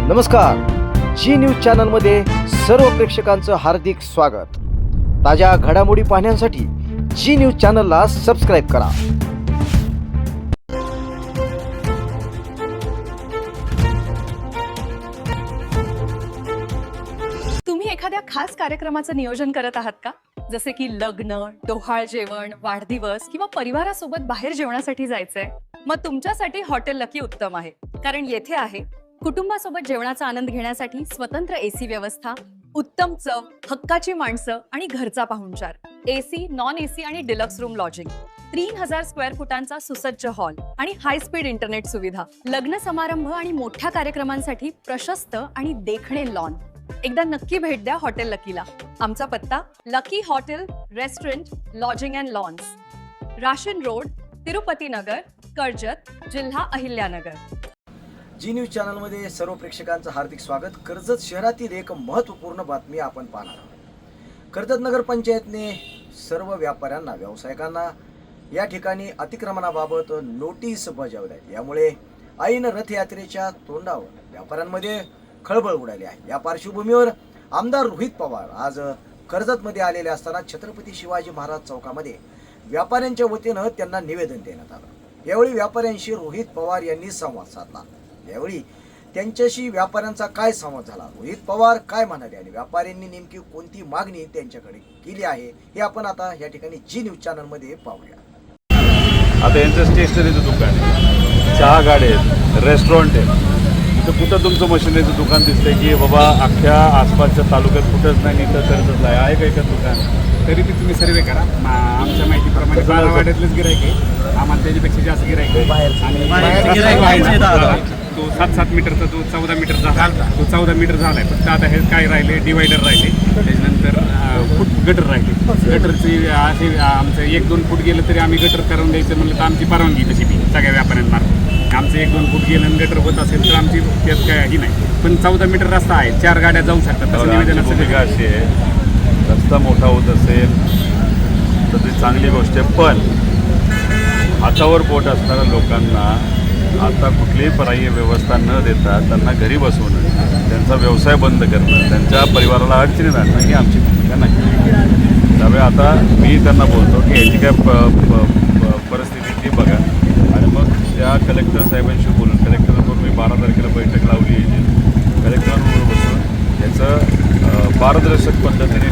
नमस्कार, जी न्यूज चॅनलमध्ये सर्व प्रेक्षकांचं हार्दिक स्वागत। ताज्या घडामोडी पाहण्यासाठी जी न्यूज चॅनलला सबस्क्राइब करा। तुम्ही एखाद्या खास कार्यक्रमाचं नियोजन करत आहात का? जसे की लग्न, डोहाळ जेवण, वाढदिवस किंवा परिवारासोबत बाहेर जेवणासाठी जायचंय? मग तुमच्यासाठी हॉटेल लकी उत्तम आहे, कारण येथे आहे कुटुंबासोबत जेवणाचा आनंद घेण्यासाठी स्वतंत्र एसी व्यवस्था, उत्तम चव, हक्काची माणसं आणि घरचा पाहुणचार, एसी, नॉन एसी आणि डिलक्स रूम लॉजिंग, 3000 स्क्वेअर फुटांचा सुसज्ज हॉल आणि हाय स्पीड इंटरनेट सुविधा, लग्न समारंभ आणि मोठ्या कार्यक्रमांसाठी प्रशस्त आणि देखणे लॉन। एकदा नक्की भेट द्या हॉटेल लकीला। आमचा पत्ता lucky hotel restaurant lodging and lawns, Rashin road, Tirupati Nagar, Karjat, जिल्हा अहिल्यानगर। जी न्यूज चॅनलमध्ये सर्व प्रेक्षकांचं हार्दिक स्वागत। कर्जत शहरातील एक महत्त्वपूर्ण बातमी आपण पाहणार आहोत। कर्जत नगर पंचायतने सर्व व्यापाऱ्यांना, व्यावसायिकांना या ठिकाणी अतिक्रमणाबाबत नोटीस बजावल्या आहेत। यामुळे ऐन रथयात्रेच्या तोंडावर व्यापाऱ्यांमध्ये खळबळ उडाली आहे। या पार्श्वभूमीवर आमदार रोहित पवार आज कर्जतमध्ये आलेले असताना छत्रपती शिवाजी महाराज चौकामध्ये व्यापाऱ्यांच्या वतीनं त्यांना निवेदन देण्यात आलं। यावेळी व्यापाऱ्यांशी रोहित पवार यांनी संवाद साधला। यावेळी त्यांच्याशी व्यापाऱ्यांचा काय संवाद झाला, रोहित पवार काय म्हणाले आणि व्यापाऱ्यांनी नेमकी कोणती मागणी त्यांच्याकडे केली आहे, हे आपण आता या ठिकाणी जी न्यूज चॅनलमध्ये पाहूया। आता यांचं स्टेशनरीचं दुकान आहे, चहा गाडे आहेत, रेस्टॉरंट आहे। तर कुठं तुमचं मशिनरीचं दुकान दिसतंय की बाबा अख्ख्या आसपासच्या तालुक्यात कुठंच नाही, इथं कर्जतला आहे का एका दुकान? तरी बी तुम्ही सर्वे करा। आमच्या माहितीप्रमाणे 12 वाड्यातलेच गिरायक आहे, आम्हाला त्याच्यापेक्षा जास्त गिरायक आहे। आणि तो 7-7 मीटरचा तो 14 मीटर झाला, तो 14 मीटर झालाय। फक्त आता हे काय राहिले, डिवायडर राहिले, त्याच्यानंतर फूट गटर राहिले। गटरची असे आमचं 1-2 फूट गेलं तरी आम्ही गटर करून द्यायचं म्हणलं तर आमची परवानगी तशी बी सगळ्या व्यापाऱ्यांमार्फत। आमचं 1-2 फूट गेलं आणि गटर होत असेल तर आमची त्यात काही नाही। पण 14 मीटर रस्ता आहे, 4 गाड्या जाऊ शकतात। तसं निवेदनाची भूमिका अशी आहे, रस्ता मोठा होत असेल तर ती चांगली गोष्ट आहे, पण हातावर पोट असणाऱ्या लोकांना आता कुठलीही पर्यायी व्यवस्था न देता त्यांना घरी बसवणं, त्यांचा व्यवसाय बंद करणं, त्यांच्या परिवाराला अडचणीत आणणं ही आमची भूमिका नाही। त्यामुळे आता मी त्यांना बोलतो की याची काय परिस्थिती ती बघा आणि मग त्या कलेक्टर साहेबांशी बोलून, कलेक्टरबरोबर मी 12 तारखेला बैठक लावली आहे, कलेक्टरांबरोबर बसून याचं पारदर्शक पद्धतीने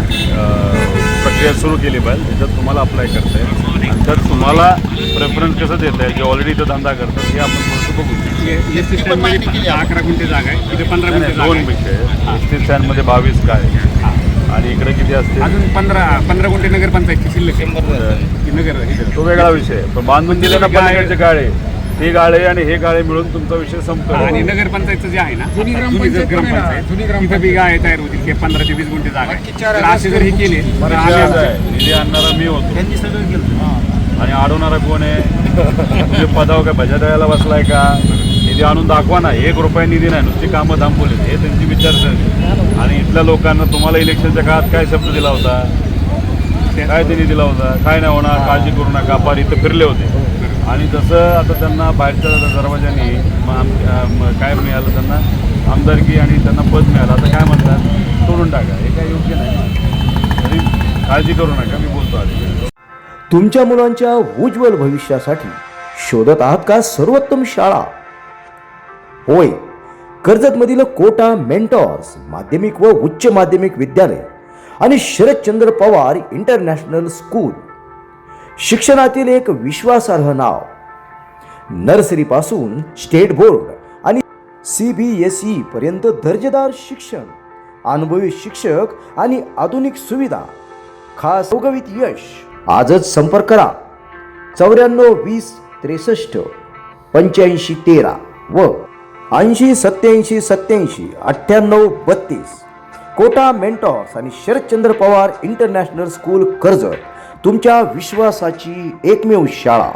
प्रक्रिया सुरू केली पाहिजे, ज्याच्यात तुम्हाला अप्लाय करता येईल। तर तुम्हाला प्रेफरन्स कसं देत आहे, जे ऑलरेडी इथं धंदा करतात हे आपण थोडंसं बघू। एस टी स्टँडमध्ये 11 गुंठे जागा आहे, इथे 15 गुंठे जागा 2 विषय आहे। एस टी स्टँडमध्ये 22 काय आणि इकडे किती असते? अजून 15 गुंठे नगरपंचायतची शिल्लक नगर तो वेगळा विषय आहे, पण बांधून दिले ना पलीकडचे गाळे, ते गाळे आणि हे गाळे मिळून तुमचा विषय संपतो। आणि नगरपंचायतचं जे आहे ना, जुनी ग्रामपंचायत तिथं बी गाय तयार होतील की 15 ते 20 गुंठे जागा आहे। असे जर हे केले तर निधी आणणारा मी होतो आणि अडवणारा कोण आहे? म्हणजे पदावर काय भजा द्यायला बसलाय का? निधी आणून दाखवा ना। 1 रुपया निधी नाही, नुसती कामं थांबवली, हे त्यांची विचारसरणी। आणि इथल्या लोकांना तुम्हाला इलेक्शनच्या काळात काय शब्द दिला होता, काय त्यांनी दिला होता, काय नाही होणार, काळजी करू नका, पार इथं फिरले होते। आणि तसं आता त्यांना बाहेरच्या दरवाजाने काय मिळालं, त्यांना आमदारकी आणि त्यांना पद मिळालं, आता काय म्हणतात, सोडून टाका, हे काय योग्य नाही। तरी काळजी करू नका, मी बोलतो आधी। तुमच्या मुलांच्या उज्ज्वल भविष्यासाठी शोधत आहात का सर्वोत्तम शाळा? होय, कर्जतमधील कोटा मेंटॉर्स माध्यमिक व उच्च माध्यमिक विद्यालय आणि शरदचंद्र पवार इंटरनॅशनल स्कूल शिक्षणातील एक विश्वासार्ह नाव। नर्सरी पासून स्टेट बोर्ड आणि CBSE पर्यंत दर्जेदार शिक्षण, अनुभवी शिक्षक आणि आधुनिक सुविधा, खास उगवित यश। आजच संपर्क करा 94 20 63 85 13 व 80 87 87 98 32। कोटा मेंटॉर्स आणि शरदचंद्र पवार इंटरनॅशनल स्कूल कर्जत, तुमच्या विश्वासाची एकमेव शाळा।